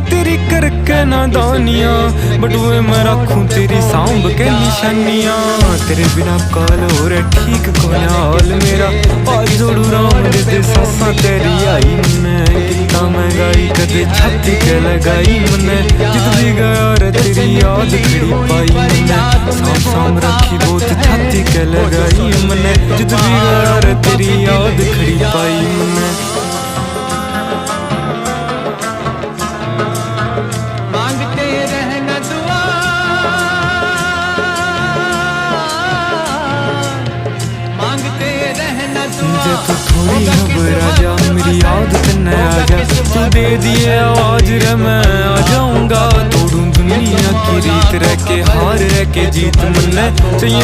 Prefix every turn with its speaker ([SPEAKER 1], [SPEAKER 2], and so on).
[SPEAKER 1] तेरी करके नादानियाँ, बटुए मैं रखूं तेरी सांभ के निशानियाँ। तेरे बिना काल हो रहा ठीक को हाल मेरा, आज जोड़ू राम दे सासा तेरी आई मने। कितना मैं गाई कदे छाती के लगाई मने, जित भी गया रे तेरी याद खड़ी पाई मने। साम साम रखी बहुत छाती के लगाई मने, जित भी गया रे तेरी याद खड़ी पाई मने। मुझे तू थोड़ी घबरा जा, मेरी याद तन्ने आ जा। तू दे दिए आवाज रे मैं आ जाऊंगा, तोड़ूं दुनिया की रीत रह के हार रह के जीत मन्ने चाहिए।